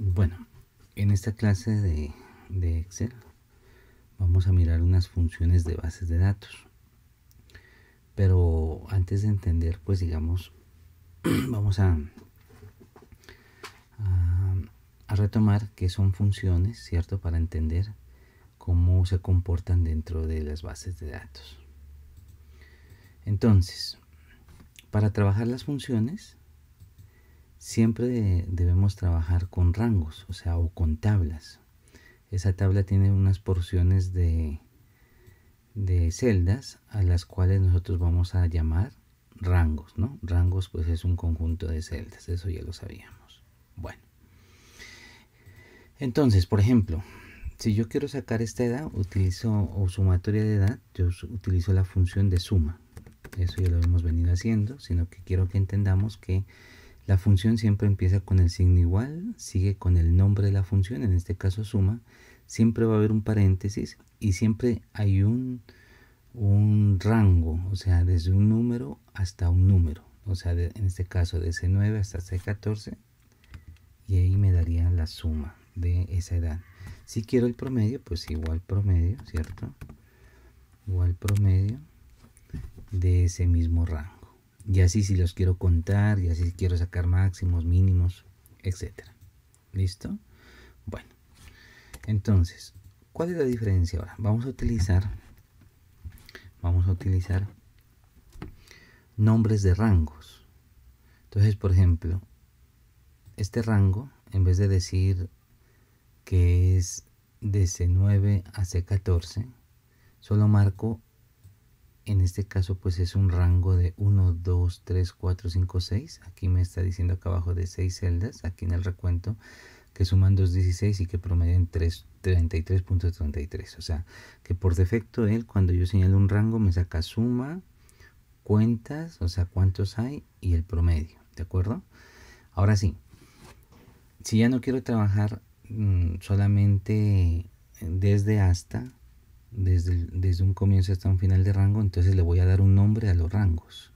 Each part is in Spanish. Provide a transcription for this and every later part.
Bueno, en esta clase de Excel vamos a mirar unas funciones de bases de datos. Pero antes de entender, pues digamos, vamos a retomar qué son funciones, ¿cierto? Para entender cómo se comportan dentro de las bases de datos. Entonces, para trabajar las funciones, siempre debemos trabajar con rangos, o sea, o con tablas. Esa tabla tiene unas porciones de celdas a las cuales nosotros vamos a llamar rangos, ¿no? Rangos pues es un conjunto de celdas, eso ya lo sabíamos. Bueno, entonces, por ejemplo, si yo quiero sacar esta edad, o sumatoria de edad, yo utilizo la función de suma. Eso ya lo hemos venido haciendo, sino que quiero que entendamos que la función siempre empieza con el signo igual, sigue con el nombre de la función, en este caso suma, siempre va a haber un paréntesis y siempre hay un rango, o sea, desde un número hasta un número, o sea, en este caso de C9 hasta C14, y ahí me daría la suma de esa edad. Si quiero el promedio, pues igual promedio, ¿cierto? Igual promedio de ese mismo rango. Y así si los quiero contar, y así si quiero sacar máximos, mínimos, etcétera. ¿Listo? Bueno, entonces, ¿cuál es la diferencia ahora? Vamos a utilizar nombres de rangos. Entonces, por ejemplo, este rango, en vez de decir que es de C9 a C14, solo marco, en este caso pues es un rango de 1, 2, 3, 4, 5, 6. Aquí me está diciendo acá abajo de 6 celdas, aquí en el recuento, que suman 2,16 y que promedian 33.33. O sea, que por defecto él, cuando yo señalo un rango, me saca suma, cuentas, o sea, cuántos hay, y el promedio, ¿de acuerdo? Ahora sí, si ya no quiero trabajar solamente desde un comienzo hasta un final de rango, entonces le voy a dar un nombre a los rangos.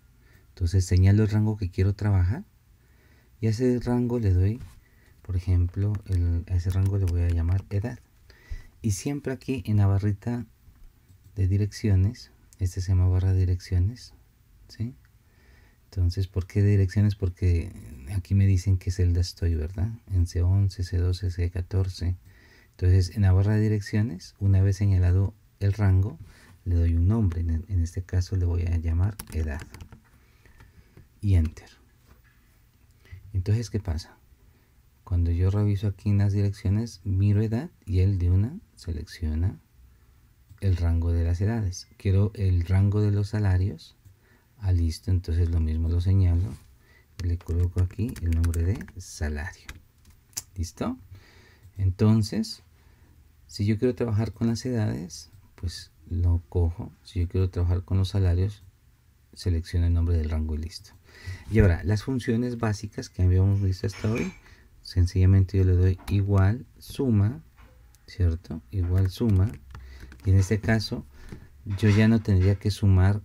Entonces señalo el rango que quiero trabajar y a ese rango le doy, por ejemplo, a ese rango le voy a llamar edad. Y siempre aquí en la barrita de direcciones, este se llama barra de direcciones, ¿sí? Entonces, ¿por qué direcciones? Porque aquí me dicen qué celda estoy, ¿verdad? En C11, C12, C14. Entonces, en la barra de direcciones, una vez señalado el rango, le doy un nombre. En este caso le voy a llamar edad. Y Enter. Entonces, ¿qué pasa? Cuando yo reviso aquí en las direcciones, miro edad y él de una selecciona el rango de las edades. Quiero el rango de los salarios. Listo, entonces lo mismo lo señalo. Le coloco aquí el nombre de salario. ¿Listo? Entonces, si yo quiero trabajar con las edades, pues lo cojo. Si yo quiero trabajar con los salarios, selecciono el nombre del rango y listo. Y ahora, las funciones básicas que habíamos visto hasta hoy, sencillamente yo le doy igual suma, ¿cierto? Igual suma. Y en este caso, yo ya no tendría que sumar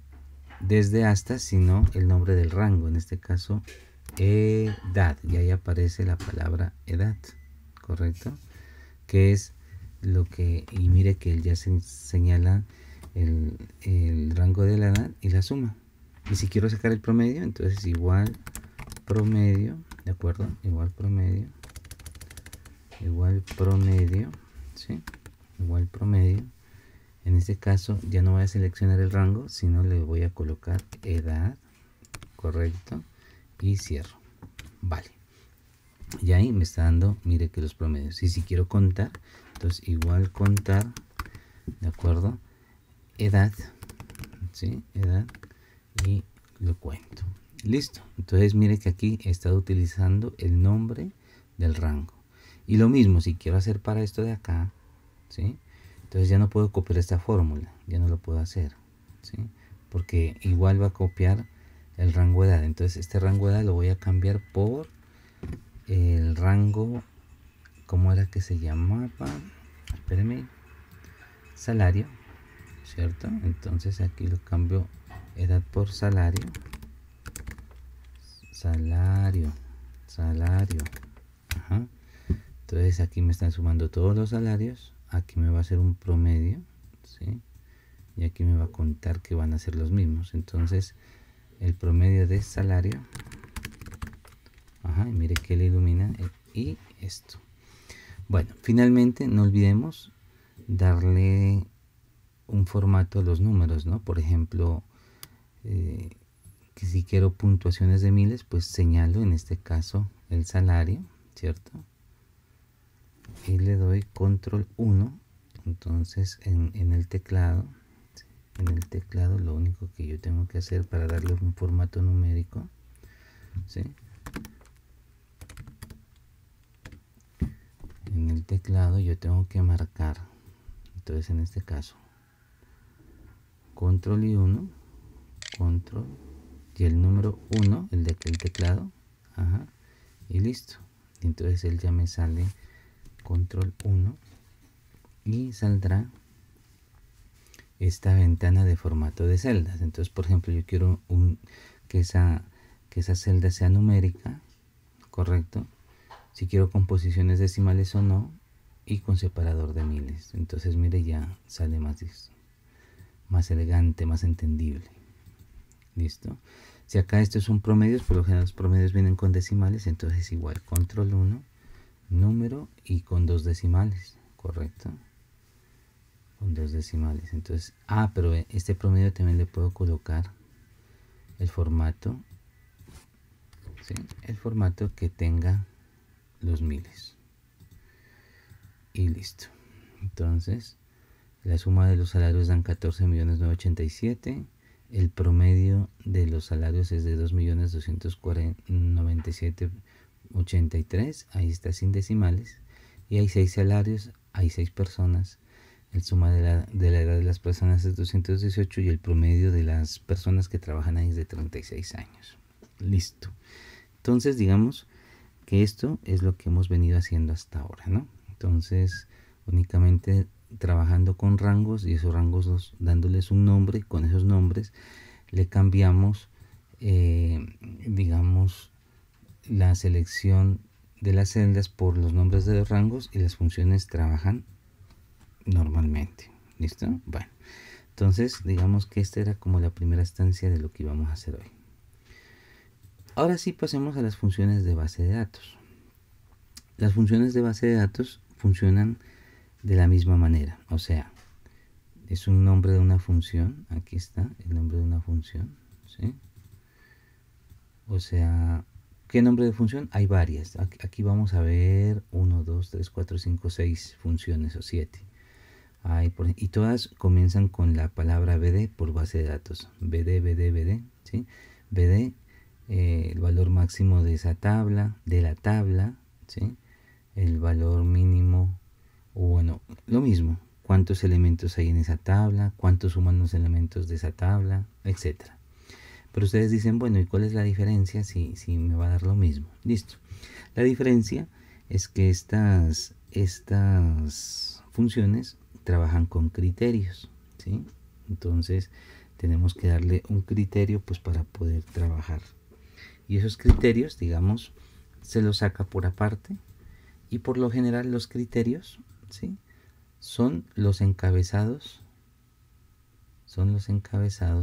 desde hasta, sino el nombre del rango. En este caso, edad. Y ahí aparece la palabra edad, ¿correcto? Que es lo que, y mire que él ya se señala el rango de la edad y la suma. Y si quiero sacar el promedio, entonces igual promedio, ¿de acuerdo? Igual promedio, ¿sí? Igual promedio. En este caso ya no voy a seleccionar el rango, sino le voy a colocar edad, correcto, y cierro. Vale. Y ahí me está dando, mire que los promedios. Y si quiero contar, entonces igual contar, ¿de acuerdo? Edad, ¿sí? Edad, y lo cuento. Listo. Entonces mire que aquí he estado utilizando el nombre del rango. Y lo mismo, si quiero hacer para esto de acá, ¿sí? Entonces ya no puedo copiar esta fórmula, ya no lo puedo hacer, ¿sí? Porque igual va a copiar el rango de edad. Entonces este rango de edad lo voy a cambiar por el rango, ¿cómo era que se llamaba? Espérenme, salario, ¿cierto? Entonces aquí lo cambio edad por salario, salario, ajá. Entonces aquí me están sumando todos los salarios, aquí me va a hacer un promedio, ¿sí? Y aquí me va a contar que van a ser los mismos. Entonces el promedio de salario, y mire que le ilumina, y esto. Bueno, finalmente no olvidemos darle un formato a los números, ¿no? Por ejemplo, que si quiero puntuaciones de miles, pues señalo en este caso el salario, ¿cierto? Y le doy control 1. Entonces en el teclado lo único que yo tengo que hacer para darle un formato numérico, ¿sí? En el teclado yo tengo que marcar, entonces en este caso control y 1, control y el número 1, el de aquel teclado, y listo. Entonces él ya me sale control 1 y saldrá esta ventana de formato de celdas. Entonces, por ejemplo, yo quiero que esa celda sea numérica, correcto, si quiero con posiciones decimales o no, y con separador de miles. Entonces mire, ya sale más elegante, más entendible. Listo. Si acá esto es un promedio, por lo general los promedios vienen con decimales, entonces igual control 1, número y con 2 decimales, correcto, con 2 decimales. Entonces, pero este promedio también le puedo colocar el formato, ¿sí? El formato que tenga los miles, y listo. Entonces la suma de los salarios dan 14.987.000. El promedio de los salarios es de 2.297.083. Ahí está sin decimales. Y hay 6 salarios, hay 6 personas. El suma de la edad de las personas es 218 y el promedio de las personas que trabajan ahí es de 36 años. Listo. Entonces digamos que esto es lo que hemos venido haciendo hasta ahora, ¿no? Entonces únicamente trabajando con rangos, y esos rangos dándoles un nombre. Con esos nombres le cambiamos digamos la selección de las celdas por los nombres de los rangos, y las funciones trabajan normalmente. ¿Listo? Bueno, entonces digamos que esta era como la primera instancia de lo que íbamos a hacer hoy. Ahora sí, pasemos a las funciones de base de datos. Las funciones de base de datos funcionan de la misma manera, o sea, es un nombre de una función. Aquí está el nombre de una función, ¿sí? O sea, ¿qué nombre de función? Hay varias. Aquí vamos a ver 1, 2, 3, 4, 5, 6 funciones o 7. Y todas comienzan con la palabra BD por base de datos. BD, BD, BD, ¿sí? BD, el valor máximo de esa tabla, de la tabla, ¿sí? El valor mínimo, o bueno, lo mismo, cuántos elementos hay en esa tabla, cuántos suman los elementos de esa tabla, etcétera. Pero ustedes dicen, bueno, ¿y cuál es la diferencia si me va a dar lo mismo? Listo. La diferencia es que estas funciones trabajan con criterios, ¿sí? Entonces tenemos que darle un criterio pues para poder trabajar. Y esos criterios, digamos, se los saca por aparte. Y por lo general los criterios, ¿sí?, son los encabezados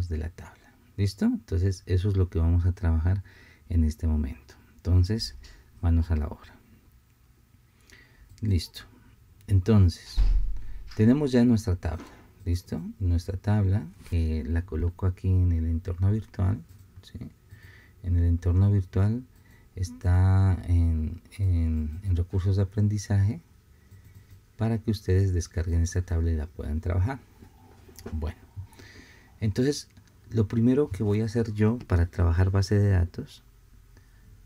de la tabla. ¿Listo? Entonces eso es lo que vamos a trabajar en este momento. Entonces, manos a la obra. Listo. Entonces, tenemos ya nuestra tabla. ¿Listo? Nuestra tabla, que la coloco aquí en el entorno virtual, ¿sí? En el entorno virtual está en recursos de aprendizaje, para que ustedes descarguen esta tabla y la puedan trabajar. Bueno, entonces lo primero que voy a hacer yo para trabajar base de datos,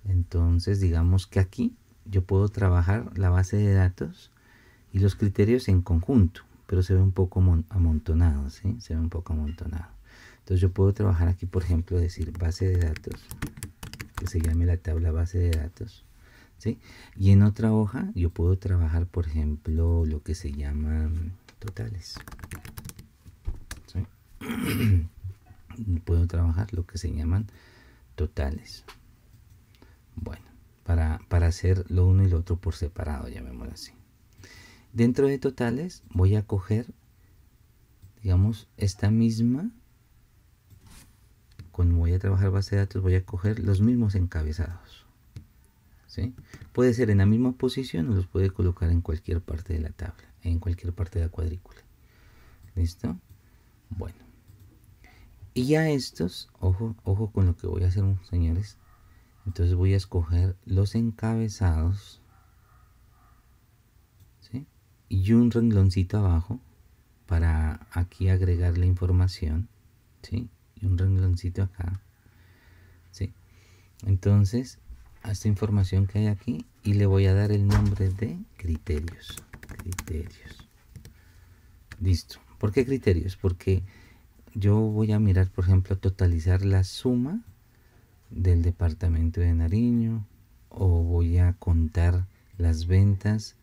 entonces digamos que aquí yo puedo trabajar la base de datos y los criterios en conjunto, pero se ve un poco amontonado, ¿sí? Se ve un poco amontonado. Entonces yo puedo trabajar aquí, por ejemplo, decir base de datos, que se llame la tabla base de datos, ¿sí? Y en otra hoja yo puedo trabajar, por ejemplo, lo que se llaman totales, ¿sí? Puedo trabajar lo que se llaman totales. Bueno, para hacer lo uno y lo otro por separado, llamémoslo así. Dentro de totales voy a coger, digamos, esta misma, cuando voy a trabajar base de datos voy a coger los mismos encabezados, ¿sí? Puede ser en la misma posición o los puede colocar en cualquier parte de la tabla, en cualquier parte de la cuadrícula. ¿Listo? Bueno. Y ya estos, ojo con lo que voy a hacer, señores. Entonces voy a escoger los encabezados, ¿sí? Y un rengloncito abajo para aquí agregar la información, ¿sí? Y un rengloncito acá, ¿sí? Entonces, a esta información que hay aquí, y le voy a dar el nombre de criterios. Criterios. Listo. ¿Por qué criterios? Porque yo voy a mirar, por ejemplo, totalizar la suma del departamento de Nariño, o voy a contar las ventas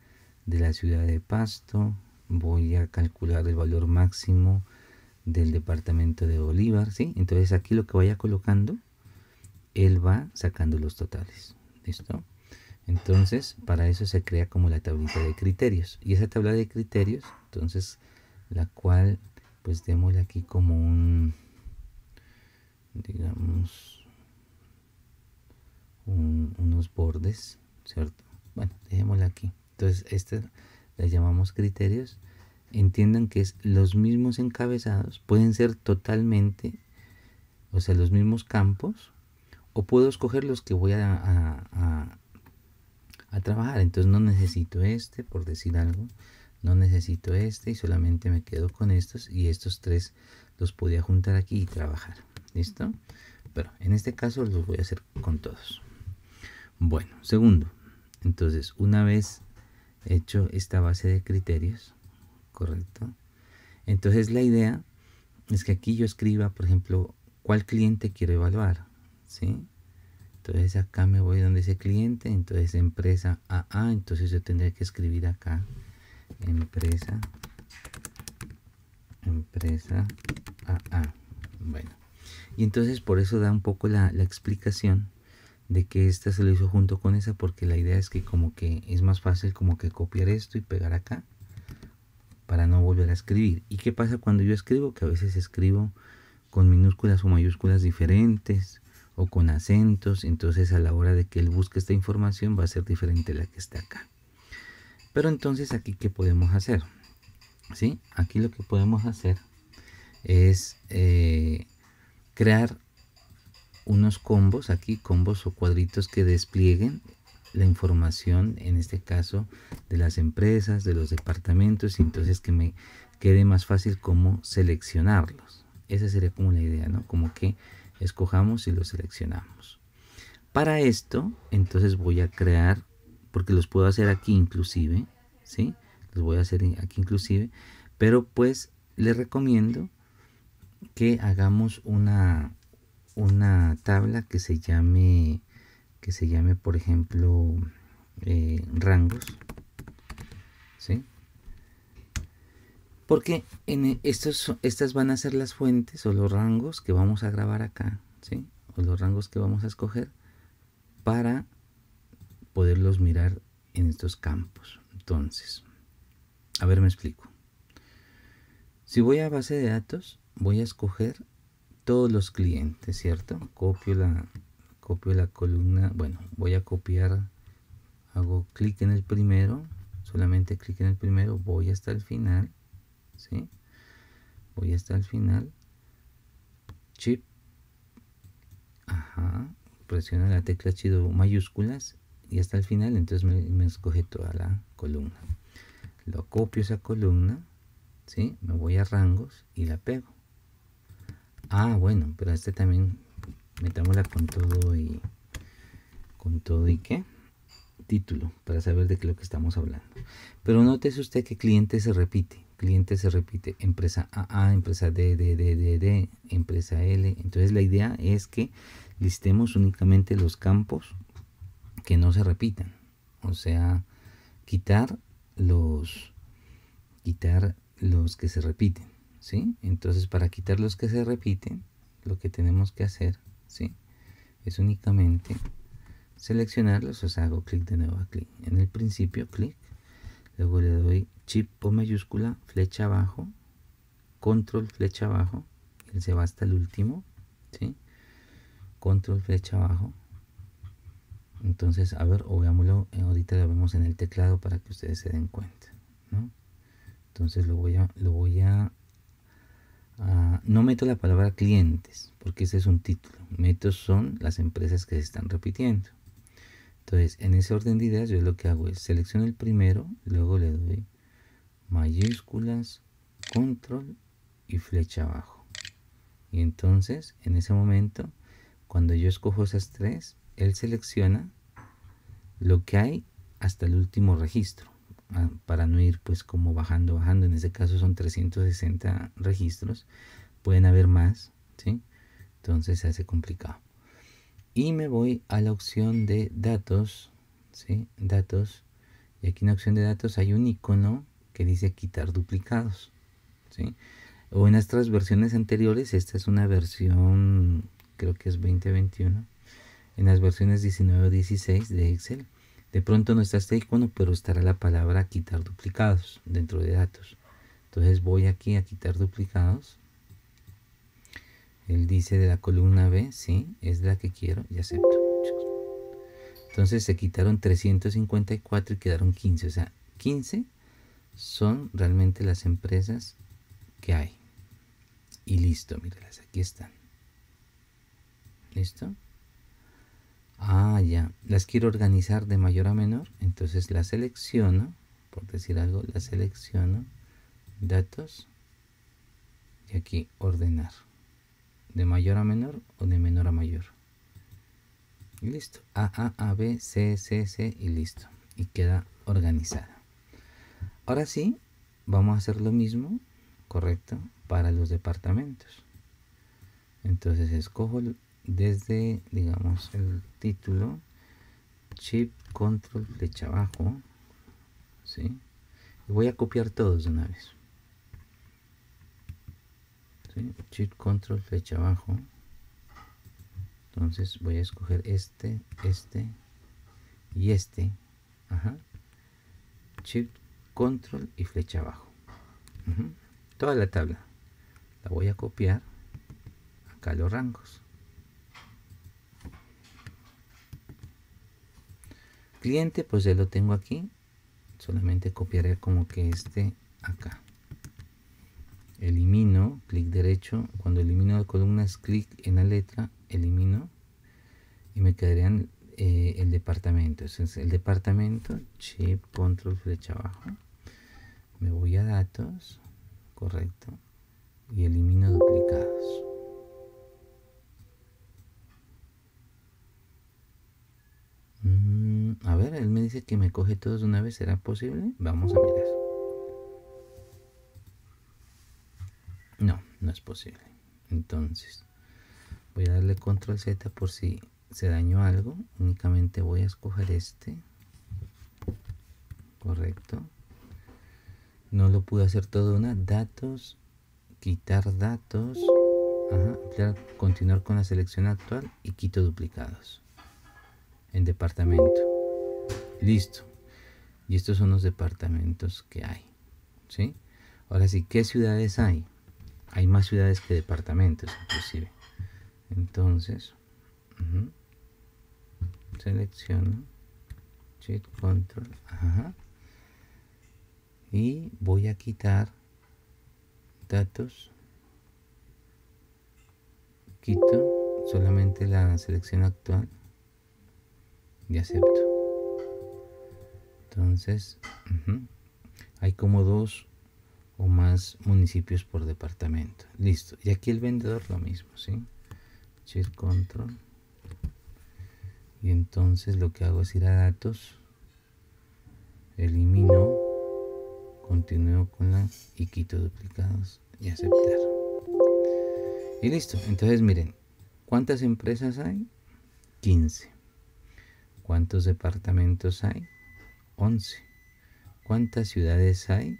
de la ciudad de Pasto, voy a calcular el valor máximo del departamento de Bolívar, ¿sí? Entonces aquí lo que vaya colocando, él va sacando los totales. ¿Listo? Entonces, para eso se crea como la tablita de criterios. Y esa tabla de criterios, entonces, la cual, pues démosle aquí como un, digamos, unos bordes, ¿cierto? Bueno, dejémosla aquí. Entonces, esta la llamamos criterios. Entiendan que es los mismos encabezados, pueden ser totalmente, o sea, los mismos campos, o puedo escoger los que voy a trabajar. Entonces no necesito este, por decir algo, no necesito este y solamente me quedo con estos, y estos tres los podía juntar aquí y trabajar. ¿Listo? Pero en este caso los voy a hacer con todos. Bueno, segundo, entonces una vez hecho esta base de criterios, correcto, entonces la idea es que aquí yo escriba, por ejemplo, cuál cliente quiero evaluar, ¿sí? Entonces acá me voy donde dice cliente, entonces empresa AA, entonces yo tendré que escribir acá empresa AA. Bueno, y entonces por eso da un poco la explicación de que esta se lo hizo junto con esa, porque la idea es que como que es más fácil como que copiar esto y pegar acá para no volver a escribir. ¿Y qué pasa cuando yo escribo? Que a veces escribo con minúsculas o mayúsculas diferentes o con acentos, entonces a la hora de que él busque esta información va a ser diferente a la que está acá. Pero entonces aquí, ¿qué podemos hacer? ¿Sí? Aquí lo que podemos hacer es crear unos combos, aquí combos o cuadritos que desplieguen la información, en este caso de las empresas, de los departamentos, y entonces que me quede más fácil cómo seleccionarlos. Esa sería como la idea, ¿no? Como que escojamos y los seleccionamos. Para esto, entonces voy a crear, porque los puedo hacer aquí inclusive, ¿sí? Los voy a hacer aquí inclusive, pero pues les recomiendo que hagamos una tabla que se llame, por ejemplo, rangos, ¿sí? Porque estas van a ser las fuentes o los rangos que vamos a grabar acá, ¿sí? O los rangos que vamos a escoger para poderlos mirar en estos campos. Entonces, a ver, me explico. Si voy a base de datos, voy a escoger todos los clientes, ¿cierto? Copio la columna, bueno, voy a copiar, hago clic en el primero, solamente clic en el primero, voy hasta el final, ¿sí? Voy hasta el final, Shift, ajá, presiona la tecla Shift mayúsculas y hasta el final, entonces me escoge toda la columna. Lo copio esa columna, ¿sí? Me voy a rangos y la pego. Ah, bueno, pero este también metámosla con todo y ¿qué? Título, para saber de qué es lo que estamos hablando. Pero nótese usted que cliente se repite, empresa AA, empresa D, empresa L. Entonces la idea es que listemos únicamente los campos que no se repitan, o sea, quitar los que se repiten, ¿sí? Entonces, para quitar los que se repiten, lo que tenemos que hacer, ¿sí? Es únicamente seleccionarlos, o sea, hago clic de nuevo aquí en el principio, clic, luego le doy Shift o mayúscula, flecha abajo, control flecha abajo, él se va hasta el último, ¿sí? Control flecha abajo. Entonces, a ver, o veámoslo, ahorita lo vemos en el teclado para que ustedes se den cuenta, ¿no? Entonces no meto la palabra clientes, porque ese es un título. Meto son las empresas que se están repitiendo. Entonces, en ese orden de ideas, yo lo que hago es selecciono el primero, luego le doy mayúsculas, control y flecha abajo. Y entonces, en ese momento, cuando yo escojo esas tres, él selecciona lo que hay hasta el último registro, para no ir pues como bajando. En este caso son 360 registros, pueden haber más, ¿sí? Entonces se hace complicado. Y me voy a la opción de datos, ¿sí? Datos, y aquí en la opción de datos hay un icono que dice quitar duplicados, ¿sí? O en nuestras versiones anteriores, esta es una versión, creo que es 2021, en las versiones 19 o 16 de Excel, de pronto no está este icono, pero estará la palabra quitar duplicados dentro de datos. Entonces voy aquí a quitar duplicados. Él dice de la columna B, sí, es la que quiero y acepto. Entonces se quitaron 354 y quedaron 15. O sea, 15 son realmente las empresas que hay. Y listo, mírenlas, aquí están. ¿Listo? Ah, ya. Las quiero organizar de mayor a menor. Entonces la selecciono, por decir algo, la selecciono, datos, y aquí ordenar. De mayor a menor o de menor a mayor. Y listo. A, B, C, y listo. Y queda organizada. Ahora sí, vamos a hacer lo mismo, correcto, para los departamentos. Entonces escojo desde, digamos, el título, Shift, Control, flecha abajo, ¿sí? Y voy a copiar todos de una vez. ¿Sí? Shift, Control, flecha abajo. Entonces voy a escoger este y este. Ajá. Shift, Control y flecha abajo. Toda la tabla la voy a copiar acá, los rangos. Cliente, pues ya lo tengo aquí, solamente copiaré como que este acá. Elimino, clic derecho, cuando elimino la columna es clic en la letra, elimino y me quedarían el departamento. Entonces el departamento, Shift, Control, flecha abajo, me voy a datos, correcto, y elimino duplicados. A ver, él me dice que me coge todos de una vez, ¿será posible? Vamos a mirar. No, no es posible. Entonces voy a darle control Z por si se dañó algo. Únicamente voy a escoger este, correcto. No lo pude hacer todo una, datos, quitar datos, ampliar, continuar con la selección actual y quito duplicados en departamento. Listo. Y estos son los departamentos que hay, ¿sí? Ahora sí, ¿qué ciudades hay? Hay más ciudades que departamentos, inclusive. Entonces, selecciono, Shift, Control, y voy a quitar datos, quito solamente la selección actual y acepto. Entonces, hay como 2 o más municipios por departamento. Listo. Y aquí el vendedor lo mismo, ¿sí? Shift, Control. Y entonces lo que hago es ir a datos, elimino, continúo con la y quito duplicados y aceptar. Y listo. Entonces miren, ¿cuántas empresas hay? 15. ¿Cuántos departamentos hay? 11. ¿Cuántas ciudades hay?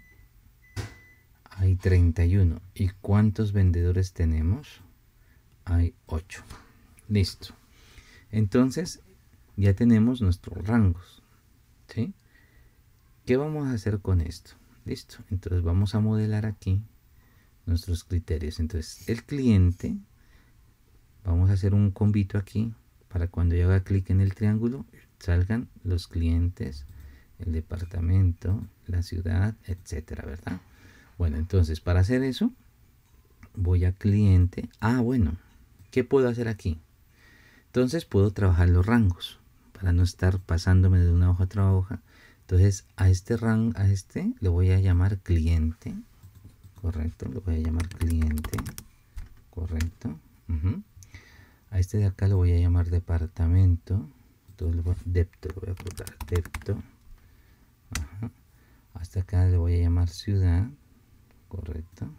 Hay 31. ¿Y cuántos vendedores tenemos? Hay 8. Listo. Entonces, ya tenemos nuestros rangos, ¿sí? ¿Qué vamos a hacer con esto? Listo, entonces vamos a modelar aquí nuestros criterios. Entonces el cliente, vamos a hacer un combito aquí para cuando yo haga clic en el triángulo salgan los clientes, el departamento, la ciudad, etcétera, ¿verdad? Bueno, entonces para hacer eso voy a cliente. Bueno, ¿qué puedo hacer aquí? Entonces puedo trabajar los rangos para no estar pasándome de una hoja a otra hoja. Entonces a este rango, a este le voy a llamar cliente, correcto, le voy a llamar cliente, correcto. A este de acá lo voy a llamar departamento, entonces depto, lo voy a colocar depto. Hasta acá le voy a llamar ciudad, correcto.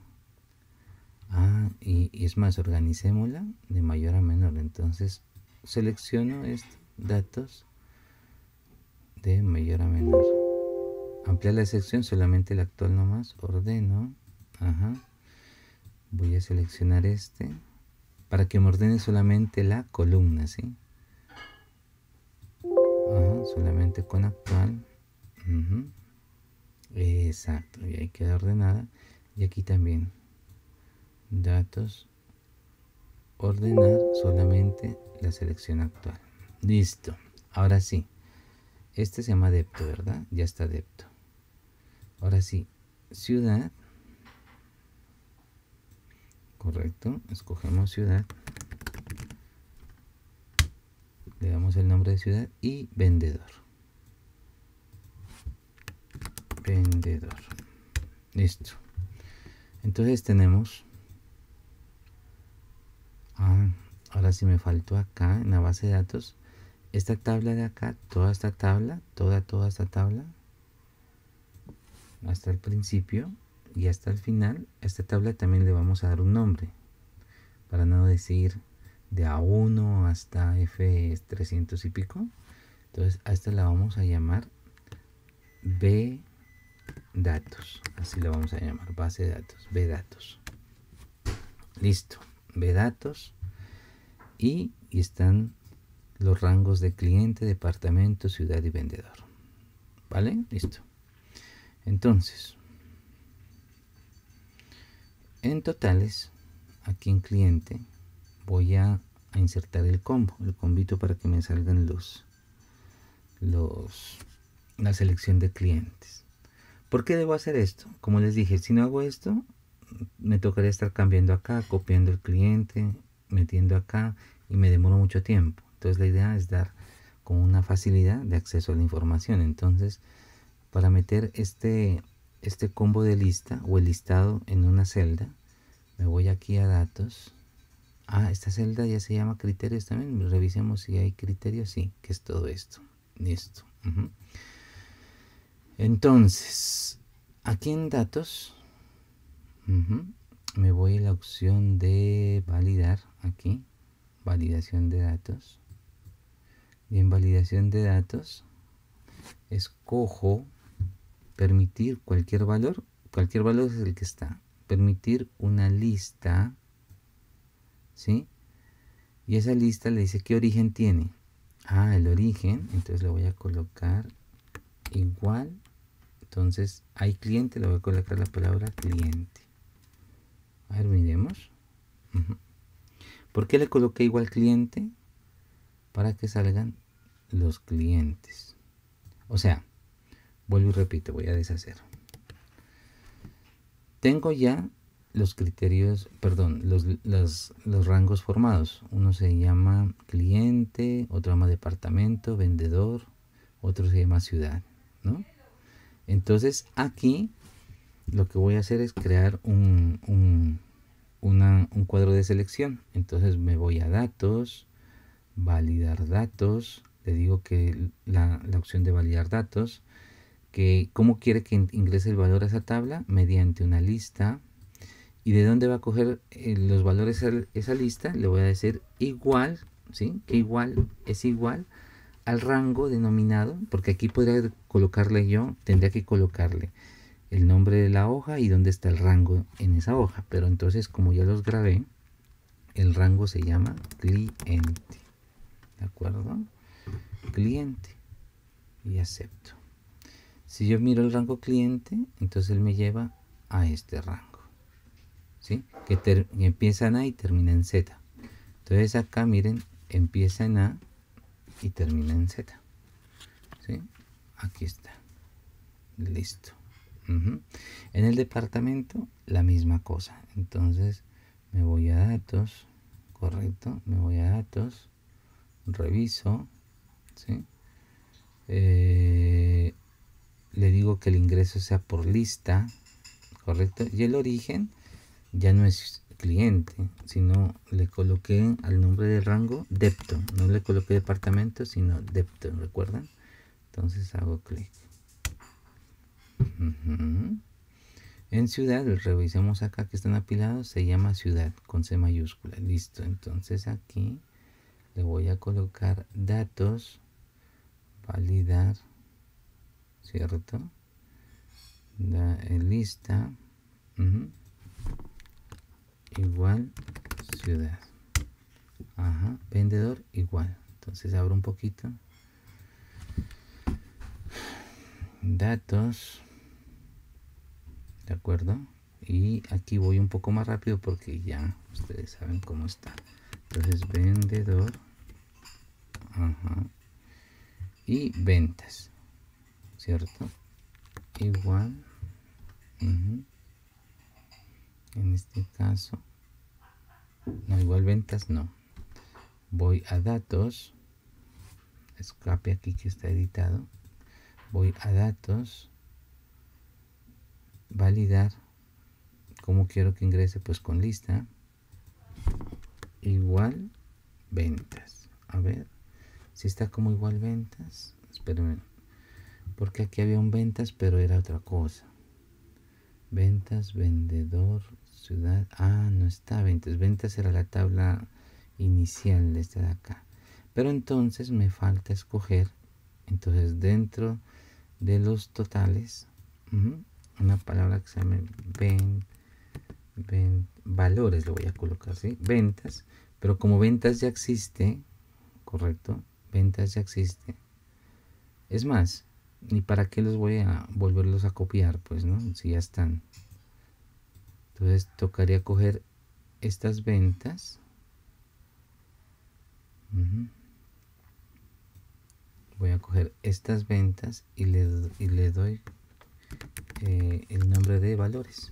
Y es más, organicémosla de mayor a menor. Entonces selecciono datos de mayor a menor. Ampliar la sección, solamente el actual nomás. Ordeno. Voy a seleccionar para que me ordene solamente la columna, ¿sí? Solamente con actual. Exacto, y ahí queda ordenada. Y aquí también. Datos. Ordenar solamente la selección actual. Listo. Ahora sí. Este se llama depto, ¿verdad? Ya está depto. Ahora sí. Ciudad. Correcto. Escogemos ciudad. Le damos el nombre de ciudad y vendedor. Vendedor. Listo. Entonces tenemos... ahora sí me faltó acá en la base de datos. Esta tabla de acá, toda esta tabla, toda esta tabla, hasta el principio y hasta el final, a esta tabla también le vamos a dar un nombre, para no decir de A1 hasta F300 y pico. Entonces a esta la vamos a llamar B datos, así la vamos a llamar, base de datos, B datos. Listo, B datos, y están los rangos de cliente, departamento, ciudad y vendedor. ¿Vale? Listo. Entonces, en totales, aquí en cliente, voy a insertar el combito para que me salgan la selección de clientes. ¿Por qué debo hacer esto? Como les dije, si no hago esto, me tocaría estar cambiando acá, copiando el cliente, metiendo acá, y me demoro mucho tiempo. Entonces la idea es dar como una facilidad de acceso a la información. Entonces, para meter este combo de lista o el listado en una celda, me voy aquí a datos. Esta celda ya se llama criterios también. Revisemos si hay criterios. Sí, que es todo esto. Listo. Entonces, aquí en datos, me voy a la opción de validar. Aquí, validación de datos. Y en validación de datos, escojo permitir cualquier valor es el que está. Permitir una lista, ¿sí? Y esa lista le dice qué origen tiene. El origen, entonces le voy a colocar igual. Entonces, hay cliente, le voy a colocar la palabra cliente. A ver, miremos. ¿Por qué le coloqué igual cliente? Para que salgan los clientes. O sea, vuelvo y repito, voy a deshacer. Tengo ya los criterios, perdón, los rangos formados. Uno se llama cliente, otro se llama departamento, vendedor, otro se llama ciudad, ¿no? Entonces aquí lo que voy a hacer es crear un cuadro de selección. Entonces me voy a datos, validar datos, le digo que la opción de validar datos, que cómo quiere que ingrese el valor a esa tabla, mediante una lista. Y de dónde va a coger los valores a esa lista, le voy a decir igual, ¿sí? Que igual es igual al rango denominado, porque aquí podría colocarle tendría que colocarle el nombre de la hoja y dónde está el rango en esa hoja. Pero entonces, como ya los grabé, el rango se llama cliente. ¿De acuerdo? cliente y acepto. Si yo miro el rango cliente, entonces él me lleva a este rango, ¿sí? Que empieza en A y termina en Z. Entonces acá miren, empieza en A y termina en Z, ¿sí? Aquí está, listo. En el departamento la misma cosa. Entonces me voy a datos, correcto, me voy a datos, reviso, ¿sí? Le digo que el ingreso sea por lista, correcto, y el origen ya no es cliente, sino le coloqué al nombre del rango depto, no le coloqué departamento sino depto, ¿recuerdan? Entonces hago clic. En ciudad, revisemos acá que están apilados, se llama ciudad con C mayúscula, listo. Entonces aquí le voy a colocar datos, validar, ¿cierto? Lista, igual ciudad, vendedor igual. Entonces abro un poquito, datos, de acuerdo, y aquí voy un poco más rápido porque ya ustedes saben cómo está. Entonces vendedor, y ventas, cierto, igual, en este caso no, igual ventas no. Voy a datos, escape aquí que está editado, voy a datos, validar, como quiero que ingrese, pues con lista, igual ventas. A ver si está como igual ventas, espérenme, porque aquí había un ventas pero era otra cosa. Ventas, vendedor, ciudad, no está ventas, ventas era la tabla inicial de esta de acá, pero entonces me falta escoger, entonces dentro de los totales, una palabra que se llame valores, lo voy a colocar, ¿sí? Ventas, pero como ventas ya existe, correcto, ventas ya existe, es más, ni para qué los voy a volverlos a copiar, pues, ¿no? Si ya están. Entonces tocaría coger estas ventas, voy a coger estas ventas y le doy el nombre de valores.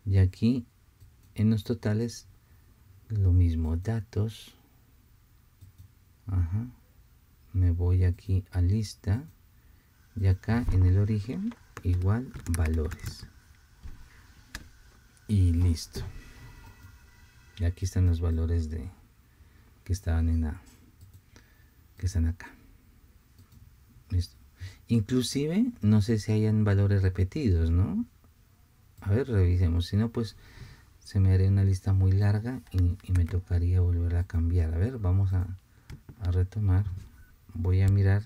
Y aquí en los totales lo mismo, datos, me voy aquí a lista y acá en el origen igual valores y listo. Y aquí están los valores de que estaban en A, que están acá. Listo. Inclusive no sé si hayan valores repetidos, ¿no? A ver, revisemos. Si no, pues se me haría una lista muy larga y me tocaría volver a cambiar. A ver, vamos a retomar. Voy a mirar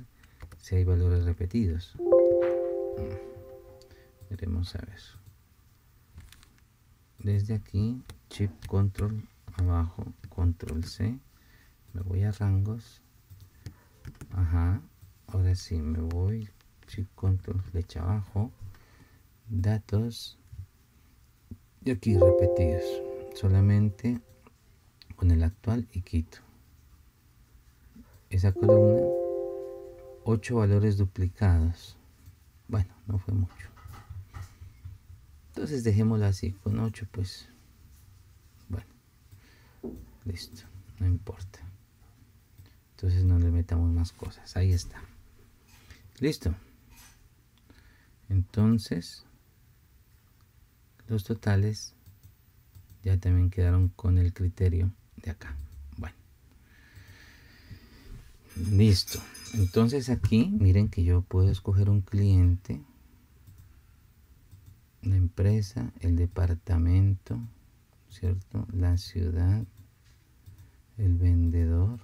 si hay valores repetidos. Veremos a ver. Desde aquí, Shift Control abajo, Control C. Me voy a rangos. Ahora sí, me voy, Shift Control flecha abajo, datos. Y aquí repetidos, solamente con el actual y quito esa columna. 8 valores duplicados. Bueno, no fue mucho. Entonces dejémoslo así, con 8 pues. Bueno, listo, no importa. Entonces no le metamos más cosas. Ahí está. Listo. Entonces los totales ya también quedaron con el criterio de acá. Bueno, listo. Entonces aquí miren que yo puedo escoger un cliente, la empresa, el departamento, ¿cierto? La ciudad, el vendedor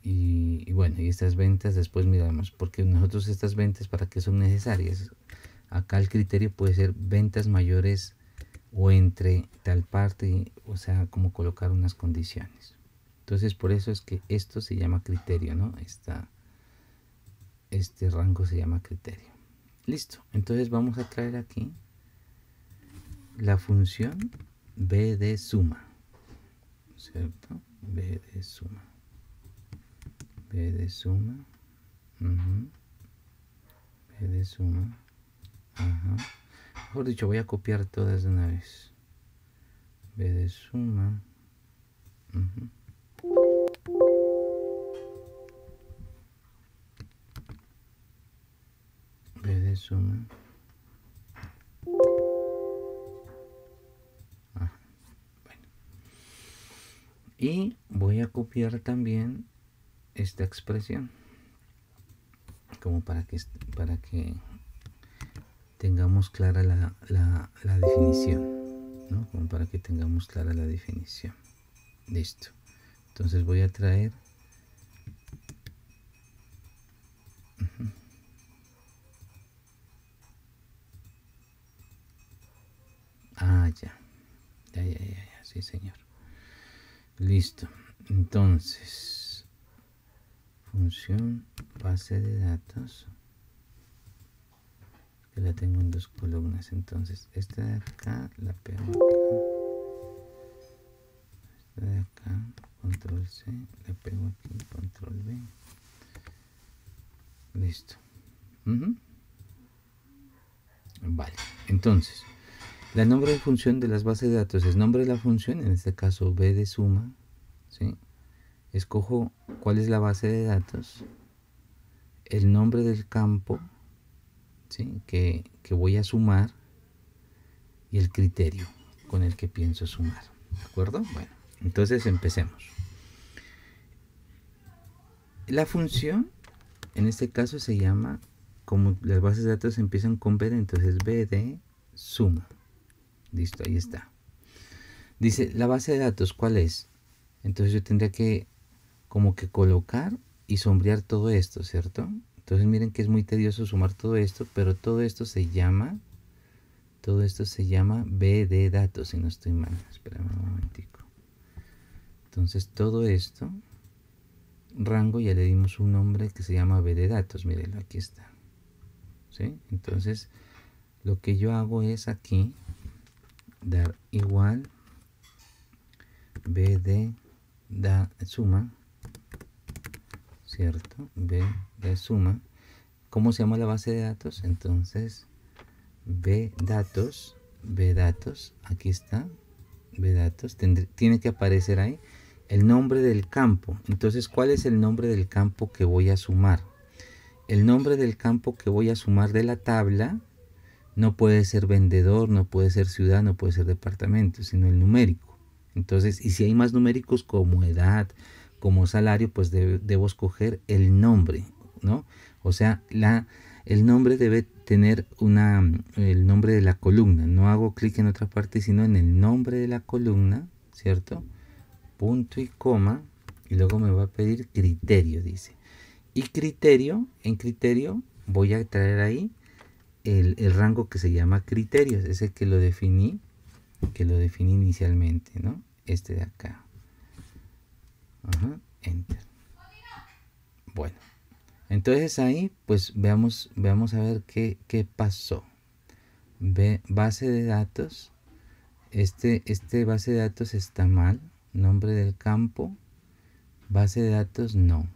y bueno, y estas ventas después miramos, porque nosotros estas ventas para qué son necesarias. Acá el criterio puede ser ventas mayores o entre tal parte, o sea, como colocar unas condiciones. Entonces por eso es que esto se llama criterio, ¿no? Este rango se llama criterio. Listo. Entonces vamos a traer aquí la función b de suma, ¿cierto? B de suma. B de suma. B de suma. Ajá. Mejor dicho, voy a copiar todas de una vez. B de suma. B de suma. Ajá. Bueno. Y voy a copiar también esta expresión, como para que tengamos clara la definición, ¿no? Como para que tengamos clara la definición. Listo. Entonces voy a traer ya, sí señor. Listo. Entonces, función base de datos, que la tengo en dos columnas. Entonces esta de acá la pego acá, esta de acá, control C, la pego aquí, control V. Listo. Vale, entonces el nombre de función de las bases de datos es nombre de la función, en este caso b de suma, ¿sí? Escojo cuál es la base de datos, el nombre del campo, ¿sí? que voy a sumar, y el criterio con el que pienso sumar. ¿De acuerdo? Bueno, entonces empecemos. La función, en este caso se llama, como las bases de datos empiezan con b, entonces b de suma. Listo, ahí está. Dice, la base de datos, ¿cuál es? Entonces yo tendría que como que colocar y sombrear todo esto, ¿cierto? Entonces miren que es muy tedioso sumar todo esto, pero todo esto se llama B de datos, si no estoy mal. Espérame un momentico. Entonces todo esto, rango, ya le dimos un nombre que se llama B de datos. Mírenlo, aquí está. ¿Sí? Entonces lo que yo hago es aquí dar igual b de suma, ¿cierto? B de suma. ¿Cómo se llama la base de datos? Entonces b datos, aquí está, b datos, tiene que aparecer ahí el nombre del campo. Entonces, ¿cuál es el nombre del campo que voy a sumar? El nombre del campo que voy a sumar de la tabla no puede ser vendedor, no puede ser ciudad, no puede ser departamento, sino el numérico. Entonces, y si hay más numéricos como edad, como salario, pues debo escoger el nombre, ¿no? O sea, el nombre debe tener el nombre de la columna. No hago clic en otra parte, sino en el nombre de la columna, ¿cierto? Punto y coma, y luego me va a pedir criterio, dice. Y criterio, en criterio voy a traer ahí el rango que se llama criterios, ese que lo definí inicialmente, ¿no? Este de acá. Ajá, enter. Bueno, entonces ahí pues veamos a ver qué pasó. Base de datos, este base de datos está mal, nombre del campo, base de datos no,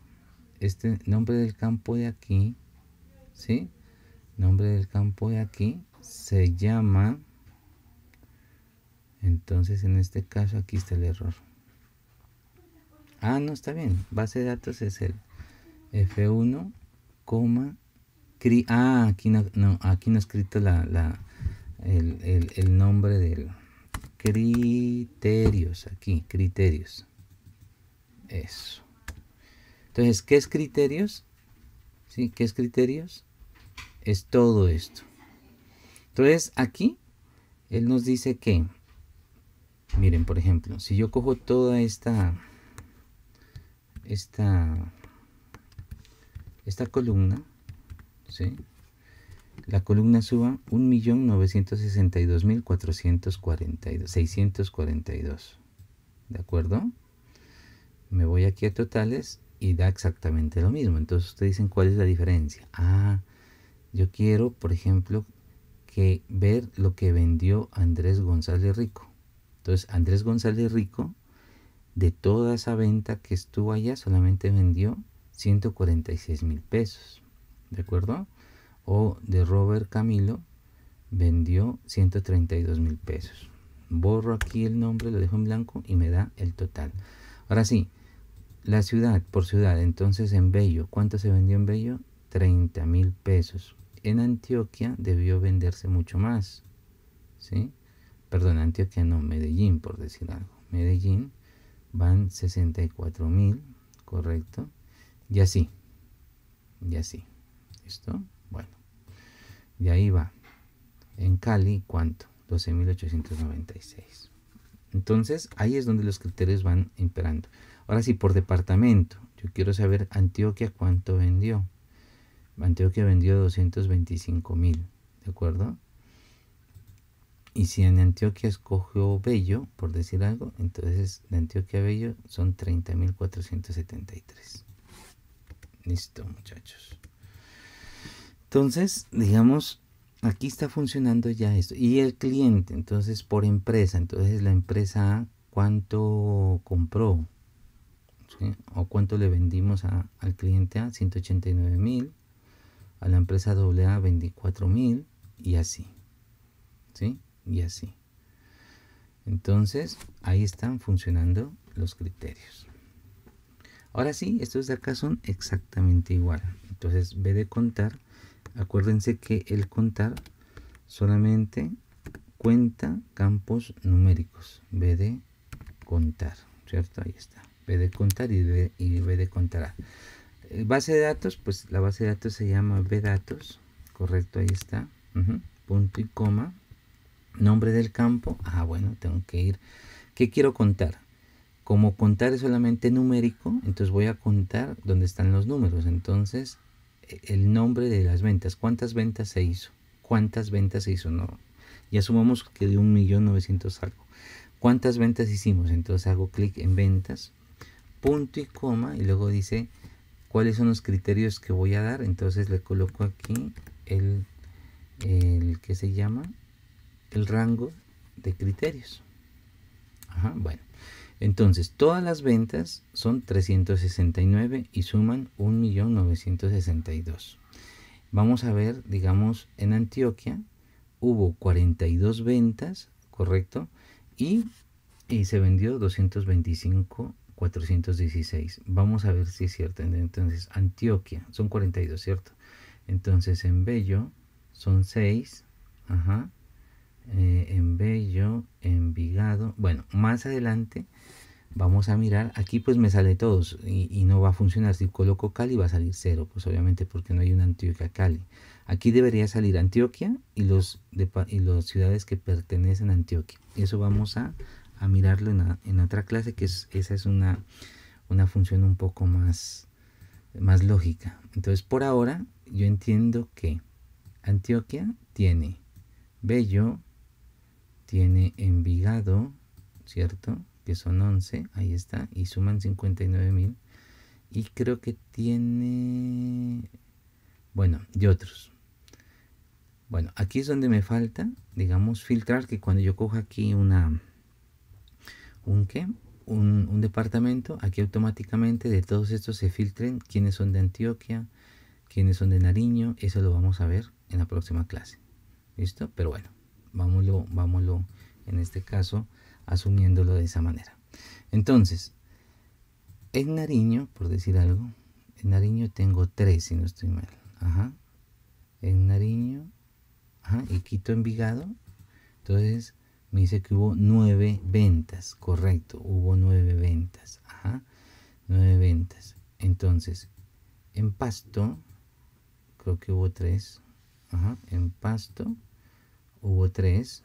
este nombre del campo de aquí, ¿sí? Nombre del campo de aquí se llama, entonces en este caso aquí está el error. No, está bien, base de datos es el F1, aquí no ha escrito el nombre del criterios, aquí, criterios. Eso. Entonces, ¿qué es criterios? ¿Sí? ¿Qué es criterios? Es todo esto. Entonces, aquí, él nos dice que, miren, por ejemplo, si yo cojo toda esta columna, ¿sí? La columna suba 1.962.642. ¿De acuerdo? me voy aquí a totales y da exactamente lo mismo. Entonces ustedes dicen, ¿cuál es la diferencia? Ah, yo quiero, por ejemplo, que ver lo que vendió Andrés González Rico. Entonces, Andrés González Rico, de toda esa venta que estuvo allá, solamente vendió 146.000 pesos. ¿De acuerdo? O de Robert Camilo, vendió 132.000 pesos. Borro aquí el nombre, lo dejo en blanco y me da el total. Ahora sí, la ciudad por ciudad. Entonces en Bello, ¿cuánto se vendió en Bello? 30.000 pesos. En Antioquia debió venderse mucho más. ¿Sí? Perdón, Antioquia no, Medellín, por decir algo. Medellín van 64.000, correcto. Y así. Y así. ¿Listo? Bueno. Y ahí va. En Cali, ¿cuánto? 12.896. Entonces, ahí es donde los criterios van imperando. Ahora sí, por departamento. Yo quiero saber Antioquia cuánto vendió. Antioquia vendió 225.000, ¿de acuerdo? Y si en Antioquia escogió Bello, por decir algo, entonces de Antioquia a Bello son 30.473. Listo, muchachos. Entonces, digamos, aquí está funcionando ya esto. Y el cliente, entonces por empresa, entonces la empresa A, ¿cuánto compró? ¿Sí? O cuánto le vendimos al cliente A, 189.000, a la empresa AA 24.000 y así, ¿sí? Y así. Entonces, ahí están funcionando los criterios. Ahora sí, estos de acá son exactamente igual. Entonces, B de contar, acuérdense que el contar solamente cuenta campos numéricos. B de contar, ¿cierto? Ahí está. B de contar y B de contar. Base de datos, pues la base de datos se llama bdatos, correcto, ahí está. Punto y coma. Nombre del campo, bueno, tengo que ir. ¿Qué quiero contar? Como contar es solamente numérico, entonces voy a contar dónde están los números. Entonces, el nombre de las ventas, ¿cuántas ventas se hizo? ¿Cuántas ventas se hizo? No, y asumamos que de 1.900.000 algo. ¿Cuántas ventas hicimos? Entonces hago clic en ventas, punto y coma, y luego dice cuáles son los criterios que voy a dar. Entonces le coloco aquí el que se llama el rango de criterios. Bueno, entonces todas las ventas son 369 y suman 1.962.000. Vamos a ver, digamos, en Antioquia hubo 42 ventas, correcto, y se vendió 225.416. Vamos a ver si es cierto. Entonces, Antioquia son 42, ¿cierto? Entonces, en Bello son 6. En Bello, Envigado. Bueno, más adelante vamos a mirar. Aquí pues me sale todos y no va a funcionar. Si coloco Cali va a salir 0, pues obviamente porque no hay una Antioquia Cali. Aquí debería salir Antioquia y los ciudades que pertenecen a Antioquia. Eso vamos a mirarlo en otra clase, que esa es una función un poco más lógica. Entonces por ahora yo entiendo que Antioquia tiene Bello, tiene Envigado, ¿cierto? Que son 11, ahí está, y suman 59.000. Y creo que tiene, bueno, y otros. Bueno, aquí es donde me falta, digamos, filtrar, que cuando yo cojo aquí un departamento, aquí automáticamente de todos estos se filtren quiénes son de Antioquia, quiénes son de Nariño. Eso lo vamos a ver en la próxima clase. ¿Listo? Pero bueno, vámonos en este caso asumiéndolo de esa manera. Entonces, en Nariño, por decir algo, en Nariño tengo 3, si no estoy mal. En Nariño, y quito Envigado. Entonces me dice que hubo 9 ventas, correcto, hubo 9 ventas. 9 ventas. Entonces, en Pasto, creo que hubo 3. En Pasto hubo 3.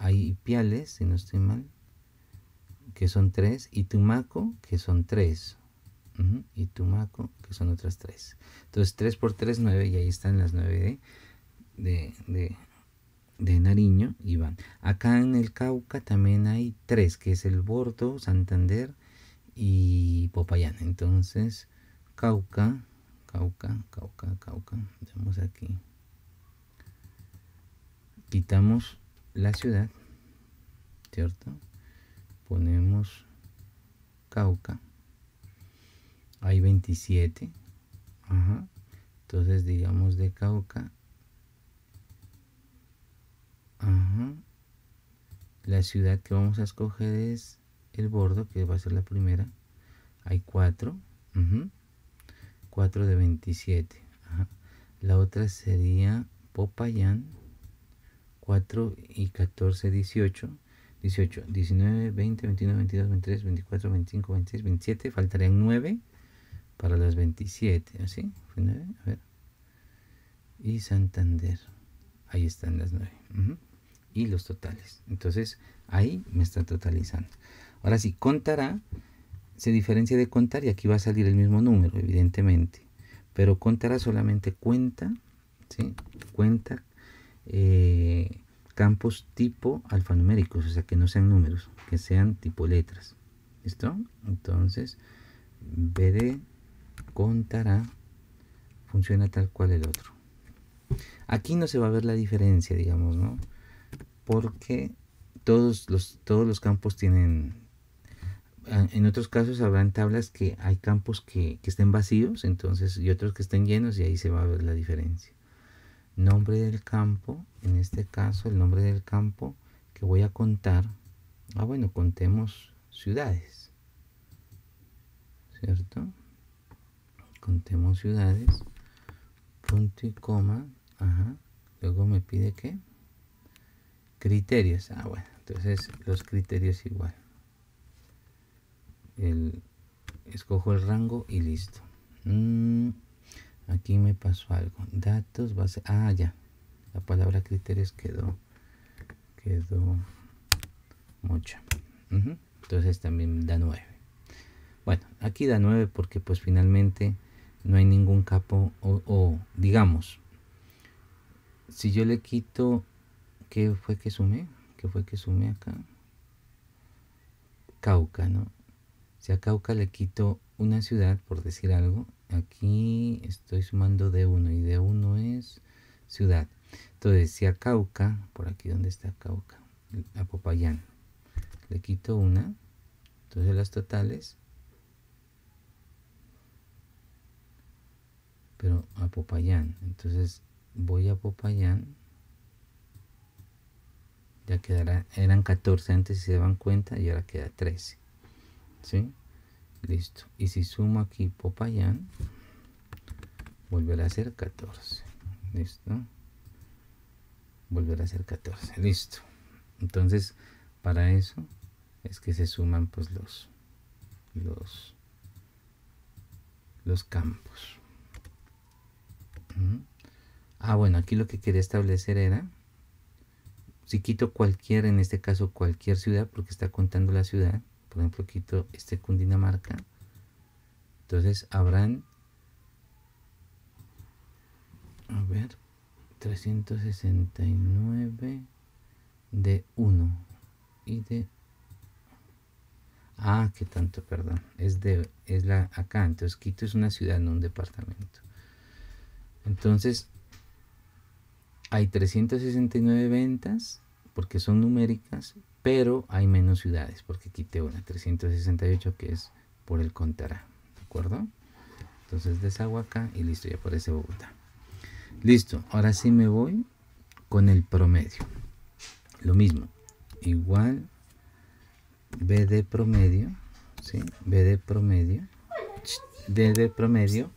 Hay Ipiales, si no estoy mal, que son 3. Y Tumaco, que son 3. Y Tumaco, que son otras 3. Entonces 3 por 3, 9. Y ahí están las 9 de Nariño. Y van. Acá en el Cauca también hay 3, que es el Bordo, Santander y Popayán. Entonces, Cauca, vamos aquí. Quitamos la ciudad, ¿cierto? Ponemos Cauca. Hay 27. Ajá. Entonces, digamos de Cauca. Ajá. La ciudad que vamos a escoger es El Bordo, que va a ser la primera. Hay 4. 4 de 27. Ajá. La otra sería Popayán. 4 y 14, 18. 18, 19, 20, 21, 22, 23, 24, 25, 26, 27. Faltarían 9 para las 27. ¿Así? ¿Fue 9? A ver. Y Santander. Ahí están las 9. Y los totales. Entonces, ahí me está totalizando. Ahora sí, contará se diferencia de contar y aquí va a salir el mismo número, evidentemente. Pero contará solamente cuenta, ¿sí? Cuenta campos tipo alfanuméricos, o sea, que no sean números, que sean tipo letras. ¿Listo? Entonces, BD contará funciona tal cual el otro. Aquí no se va a ver la diferencia, digamos, ¿no? Porque todos los campos tienen... En otros casos habrán tablas que hay campos que estén vacíos, entonces, y otros que estén llenos, y ahí se va a ver la diferencia. Nombre del campo, en este caso el nombre del campo que voy a contar. Bueno, contemos ciudades, ¿cierto? Contemos ciudades, punto y coma, ajá. Luego me pide ¿qué? Criterios. Bueno, entonces los criterios igual. Escojo el rango y listo. Aquí me pasó algo. Datos, base. Ya. La palabra criterios quedó mucha. Entonces también da 9. Bueno, aquí da 9 porque pues finalmente no hay ningún capo o digamos, si yo le quito, ¿qué fue que sumé? ¿Qué fue que sumé acá? Cauca, ¿no? Si a Cauca le quito una ciudad, por decir algo, aquí estoy sumando D1 y D1 es ciudad. Entonces, si a Cauca, por aquí donde está Cauca, a Popayán, le quito una, entonces las totales, pero a Popayán, entonces voy a Popayán, ya quedará, eran 14 antes si se dan cuenta y ahora queda 13, ¿sí? Listo. Y si sumo aquí Popayán, volverá a ser 14. Listo. Volverá a ser 14. Listo. Entonces, para eso es que se suman pues los campos. Bueno, aquí lo que quería establecer era, si quito cualquier, en este caso cualquier ciudad, porque está contando la ciudad, por ejemplo quito Cundinamarca, entonces habrán, a ver, 369 de 1 y de... qué tanto, perdón, es la acá, entonces Quito es una ciudad, no un departamento. Entonces hay 369 ventas porque son numéricas, pero hay menos ciudades porque quité una, 368, que es por el contará, ¿de acuerdo? Entonces deshago acá y listo, ya aparece Bogotá. Listo, ahora sí me voy con el promedio. Lo mismo, igual B de promedio, ¿sí? B de promedio, D de promedio,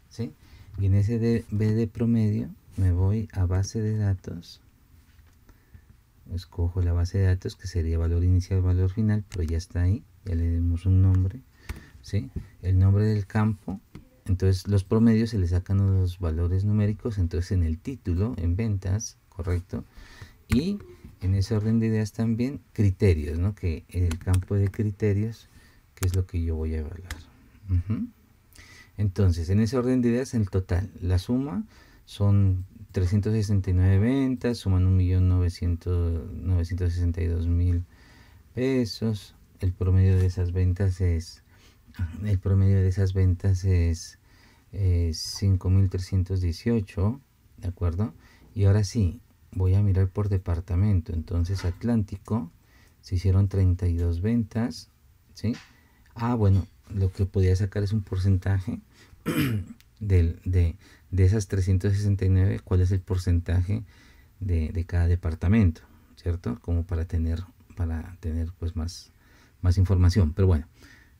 ¿sí? Y en ese B de promedio me voy a base de datos, escojo la base de datos que sería valor inicial, valor final, pero ya está ahí, ya le damos un nombre, ¿sí? El nombre del campo, entonces los promedios se le sacan los valores numéricos, entonces en el título, en ventas, correcto, y en ese orden de ideas también criterios, ¿no? Que el campo de criterios, que es lo que yo voy a evaluar. Entonces, en ese orden de ideas, el total, la suma son 369 ventas, suman 1.962.000 pesos. el promedio de esas ventas es 5.318, ¿de acuerdo? Y ahora sí, voy a mirar por departamento. Entonces Atlántico se hicieron 32 ventas, ¿sí? Ah, bueno, lo que podía sacar es un porcentaje de esas 369, cuál es el porcentaje de cada departamento, ¿cierto? Como para tener pues más información. Pero bueno,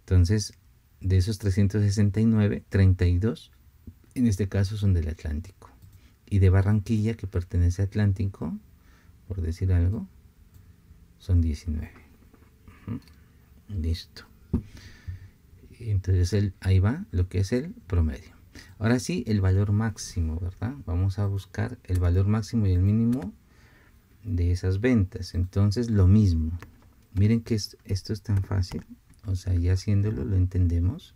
entonces de esos 369, 32 en este caso son del Atlántico. Y de Barranquilla, que pertenece a Atlántico, por decir algo, son 19. Listo. Entonces ahí va lo que es el promedio. Ahora sí, el valor máximo, ¿verdad? Vamos a buscar el valor máximo y el mínimo de esas ventas. Entonces lo mismo. Miren que esto es tan fácil. O sea, ya haciéndolo lo entendemos,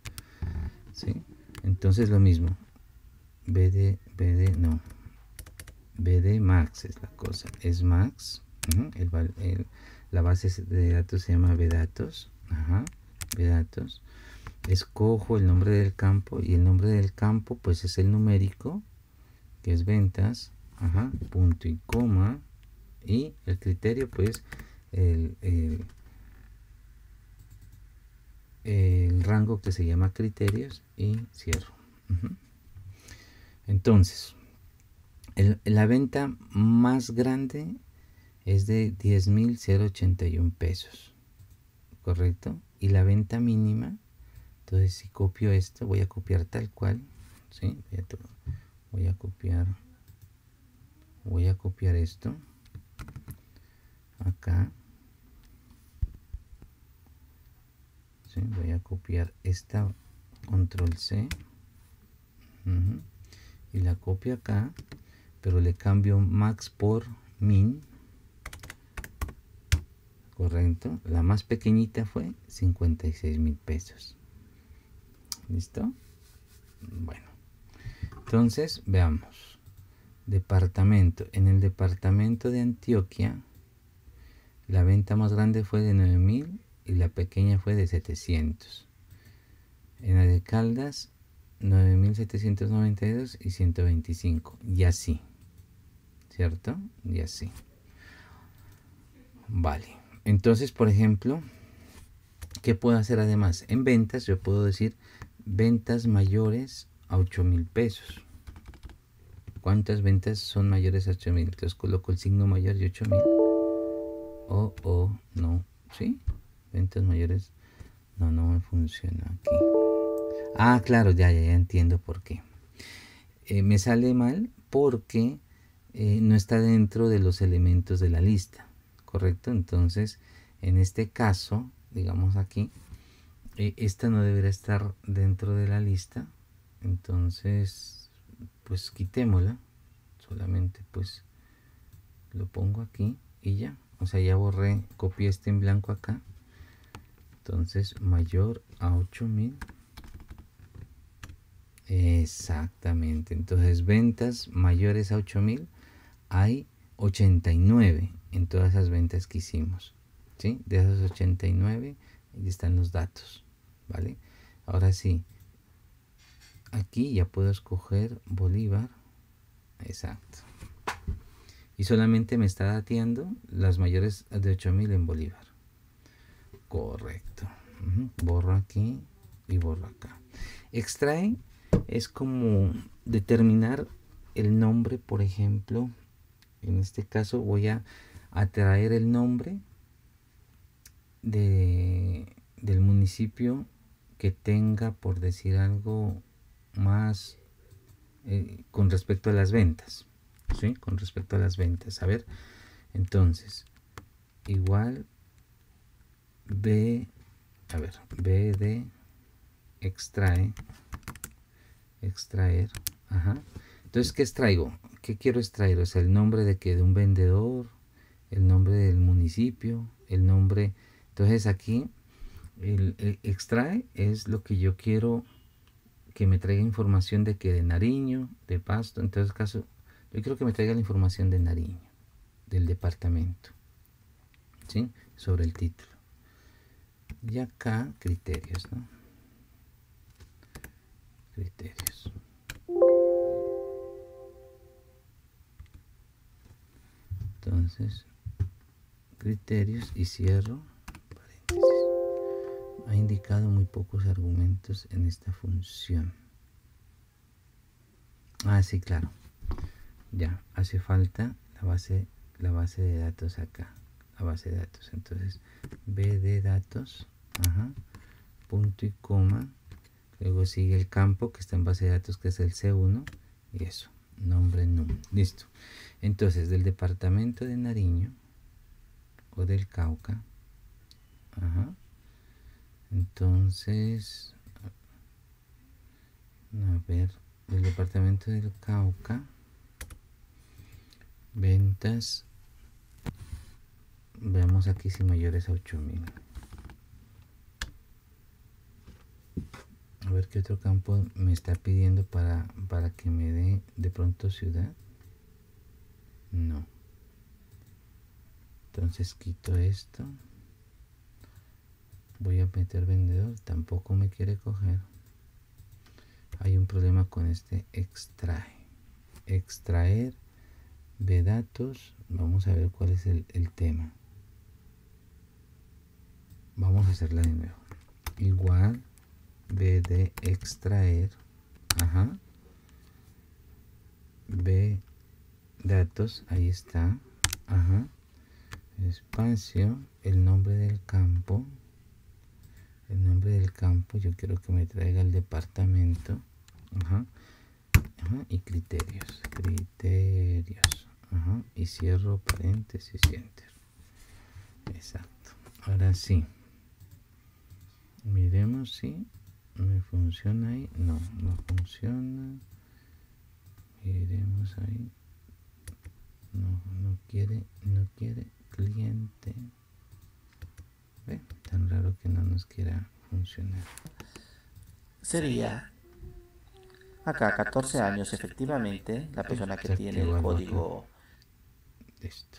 ¿sí? Entonces lo mismo. BD max es la cosa. Es max. La base de datos se llama bdatos. Bdatos. Escojo el nombre del campo y el nombre del campo pues es el numérico, que es ventas, punto y coma, y el criterio pues el rango que se llama criterios y cierro. Entonces la venta más grande es de 10.081 pesos, correcto, y la venta mínima, entonces si copio esto, voy a copiar tal cual, ¿sí? Voy a copiar esto acá, ¿sí? Voy a copiar esta, control C, y la copio acá, pero le cambio max por min, correcto. La más pequeñita fue 56.000 pesos. ¿Listo? Bueno, entonces veamos. Departamento. En el departamento de Antioquia, la venta más grande fue de 9.000 y la pequeña fue de 700. En la de Caldas, 9.792 y 125. Y así. ¿Cierto? Y así. Vale. Entonces, por ejemplo, ¿qué puedo hacer además? En ventas, yo puedo decir ventas mayores a 8.000 pesos. ¿Cuántas ventas son mayores a 8.000? Entonces coloco el signo mayor de 8.000. No. ¿Sí? Ventas mayores. No me funciona aquí. Ah, claro, ya entiendo por qué. Me sale mal porque no está dentro de los elementos de la lista. ¿Correcto? Entonces, en este caso, digamos aquí, esta no debería estar dentro de la lista. Entonces, pues quitémosla. Solamente pues lo pongo aquí y ya. O sea, ya borré, copié este en blanco acá. Entonces, mayor a 8.000. Exactamente. Entonces, ventas mayores a 8.000 hay 89 en todas esas ventas que hicimos, ¿sí? De esas 89 ahí están los datos, ¿vale? Ahora sí, aquí ya puedo escoger Bolívar, exacto, y solamente me está dateando las mayores de 8.000 en Bolívar, correcto. Borro aquí y borro acá. Extrae es como determinar el nombre, por ejemplo. En este caso voy a traer el nombre del municipio que tenga, por decir algo, más con respecto a las ventas, ¿sí? Con respecto a las ventas. A ver, entonces, igual B de extraer. Entonces, ¿qué extraigo? ¿Qué quiero extraer? O sea, el nombre de un vendedor, el nombre del municipio, el nombre. Entonces aquí el extrae es lo que yo quiero que me traiga información de Nariño, de Pasto. En todo caso, yo quiero que me traiga la información de Nariño, del departamento, ¿sí? Sobre el título. Y acá criterios, ¿no? Criterios. Entonces, criterios y cierro paréntesis. Ha indicado muy pocos argumentos en esta función. Ah, sí, claro. Ya, hace falta la base de datos acá. La base de datos. Entonces, b de datos, ajá, punto y coma. Luego sigue el campo que está en base de datos, que es el C1. Y eso, nombre num. Listo. Entonces, del departamento de Nariño o del Cauca. Ajá. Entonces, a ver, del departamento del Cauca, ventas, veamos aquí si mayores a 8000. A ver qué otro campo me está pidiendo para que me dé de pronto ciudad. No. Entonces quito esto. Voy a meter vendedor, tampoco me quiere coger. Hay un problema con este extrae. Extraer de datos. Vamos a ver cuál es el tema. Vamos a hacerla de nuevo. Igual b de extraer, ajá, b datos, ahí está, ajá, espacio, el nombre del campo, yo quiero que me traiga el departamento, ajá, ajá, y criterios, ajá, y cierro paréntesis y enter. Exacto. Ahora sí, miremos si me funciona ahí. No funciona. Miremos ahí. No quiere cliente. ¿Ve? Tan raro que no nos quiera funcionar. Sería acá 14 años efectivamente la persona que tiene el código. Listo.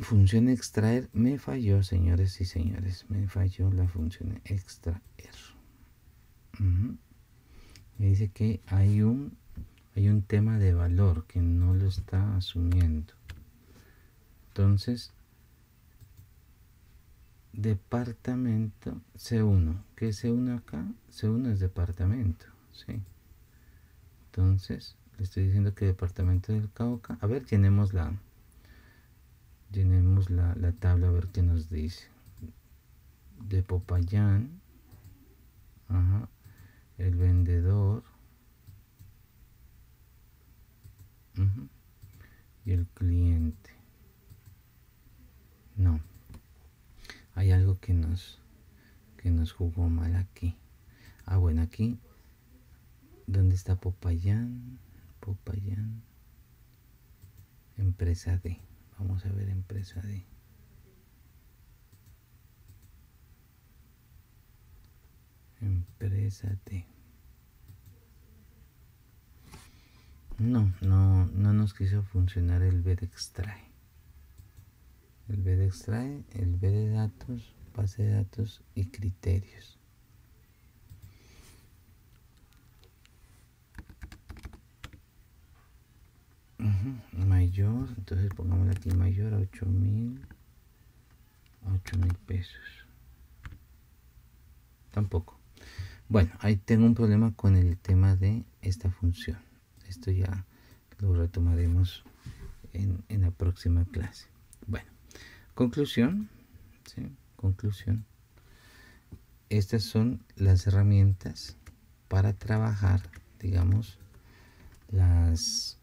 Función extraer me falló, señores y señores. Me falló la función extraer. Me dice que hay un tema de valor que no lo está asumiendo. Entonces, departamento C1. ¿Qué es C1 acá? C1 es departamento, ¿sí? Entonces, le estoy diciendo que departamento del Cauca. A ver, llenemos la tabla a ver qué nos dice. De Popayán, ajá, el vendedor, y el cliente. No, hay algo que nos jugó mal aquí. Ah, bueno, aquí, ¿dónde está Popayán? Popayán, empresa D. Vamos a ver empresa D. Empresa D. No nos quiso funcionar el B de extrae. El B de extrae, el B de datos, base de datos y criterios. Mayor, entonces pongámosle aquí mayor a 8000 pesos. Tampoco. Bueno, ahí tengo un problema con el tema de esta función. Esto ya lo retomaremos en la próxima clase. Bueno, conclusión, ¿sí? Conclusión. Estas son las herramientas para trabajar, digamos, las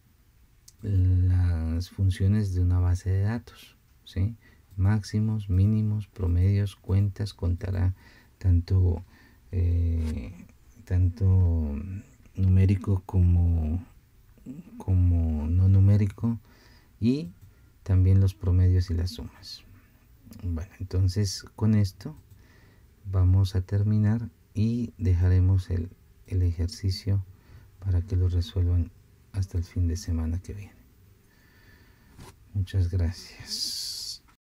funciones de una base de datos, ¿sí? Máximos, mínimos, promedios, cuentas, contará tanto numérico como no numérico, y también los promedios y las sumas. Bueno, entonces con esto vamos a terminar y dejaremos el ejercicio para que lo resuelvan hasta el fin de semana que viene. Muchas gracias.